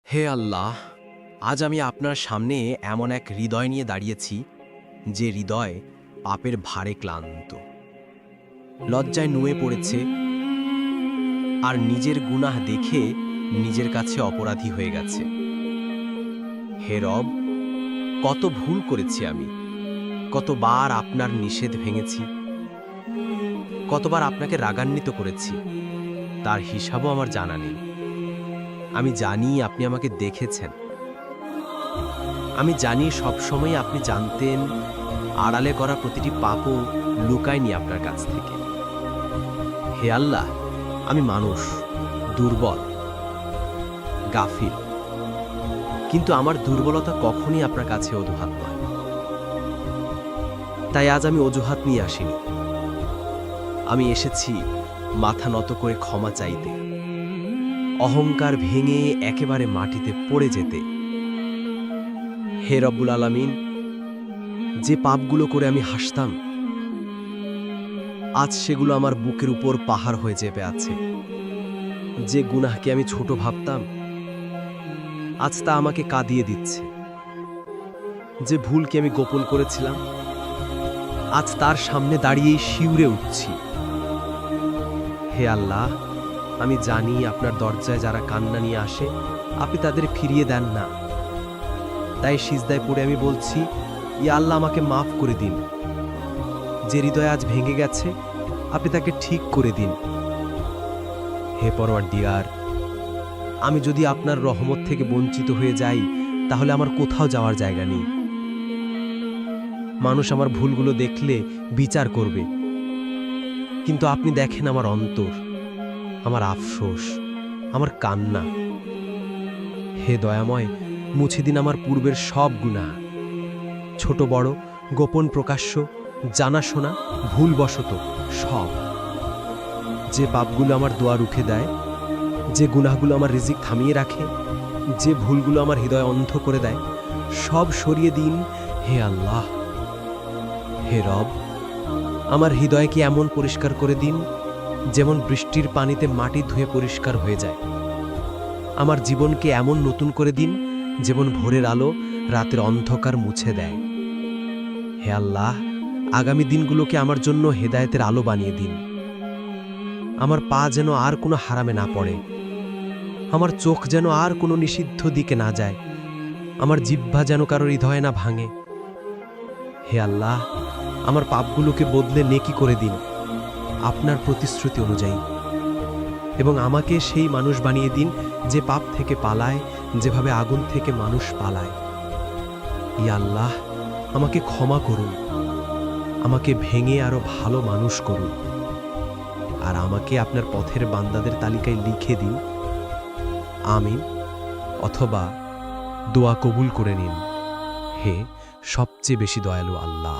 হে আল্লাহ, আজ আমি আপনার সামনে এমন এক হৃদয় নিয়ে দাঁড়িয়েছি যে হৃদয় পাপের ভারে ক্লান্ত, লজ্জায় নুয়ে পড়েছে আর নিজের গুনাহ দেখে নিজের কাছে অপরাধী হয়ে গেছে। হে রব, কত ভুল করেছি আমি, কতবার আপনার নিষেধ ভেঙেছি, কতবার আপনাকে রাগান্বিত করেছি, তার হিসাবও আমার জানা নেই। আমি জানি আপনি আমাকে দেখেছেন, আমি জানি সবসময় আপনি জানতেন, আড়ালে করা প্রতিটি পাপও লুকায়নি আপনার কাছ থেকে। হে আল্লাহ, আমি মানুষ, দুর্বল, গাফিল, কিন্তু আমার দুর্বলতা কখনই আপনার কাছে অজুহাত নয়। তাই আজ আমি অজুহাত নিয়ে আসিনি, আমি এসেছি মাথা নত করে ক্ষমা চাইতে, অহংকার ভেঙে একেবারে মাটিতে পড়ে যেতে। হে রব্বুল আলামিন, যে পাপগুলো করে আমি হাসতাম, আজ সেগুলো আমার বুকের উপর পাহাড় হয়ে চেপে আছে। যে গুনাহকে আমি ছোট ভাবতাম, আজ তা আমাকে কাঁদিয়ে দিচ্ছে। যে ভুলকে আমি গোপন করেছিলাম, আজ তার সামনে দাঁড়িয়েই শিউরে উঠছি। হে আল্লাহ, আমি জানি আপনার দরজায় যারা কান্না নিয়ে আসে, আপনি তাদের ফিরিয়ে দেন না। তাই সিজদায় পড়ে আমি বলছি, ইয়া আল্লাহ, আমাকে মাফ করে দিন। যে হৃদয় আজ ভেঙে গেছে, আপনি তাকে ঠিক করে দিন। হে পরওয়ারদিগার, আমি যদি আপনার রহমত থেকে বঞ্চিত হয়ে যাই, তাহলে আমার কোথাও যাওয়ার জায়গা নেই। মানুষ আমার ভুলগুলো দেখলে বিচার করবে, কিন্তু আপনি দেখেন আমার অন্তর, আমার আফসোস, আমার কান্না। হে দয়াময়, মুছে দিন আমার পূর্বের সব গুনাহ, ছোট বড়, গোপন প্রকাশ্য, জানাশোনা, ভুলবশত সব। যে পাপগুলো আমার দোয়া রুখে দেয়, যে গুনাহগুলো আমার রিজিক থামিয়ে রাখে, যে ভুলগুলো আমার হৃদয় অন্ধ করে দেয়, সব সরিয়ে দিন হে আল্লাহ। হে রব, আমার হৃদয়কে এমন পরিষ্কার করে দিন যেমন বৃষ্টির পানিতে মাটি ধুয়ে পরিষ্কার হয়ে যায়। আমার জীবনকে এমন নতুন করে দিন যেমন ভোরের আলো রাতের অন্ধকার মুছে দেয়। হে আল্লাহ, আগামী দিনগুলোকে আমার জন্য হেদায়েতের আলো বানিয়ে দিন। আমার পা যেন আর কোনো হারামে না পড়ে, আমার চোখ যেন আর কোনো নিষিদ্ধ দিকে না যায়, আমার জিহ্বা যেন কারো হৃদয় না ভাঙে। হে আল্লাহ, আমার পাপগুলোকে বদলে নেকি করে দিন আপনার প্রতিশ্রুতি অনুযায়ী, এবং আমাকে সেই মানুষ বানিয়ে দিন যে পাপ থেকে পালায়, যেভাবে আগুন থেকে মানুষ পালায়। ইয়া আল্লাহ, আমাকে ক্ষমা করুন, আমাকে ভেঙে আরো ভালো মানুষ করুন, আর আমাকে আপনার পথের বান্দাদের তালিকায় লিখে দিন। আমিন, অথবা দোয়া কবুল করে নিন। হে সবচেয়ে বেশি দয়ালু আল্লাহ।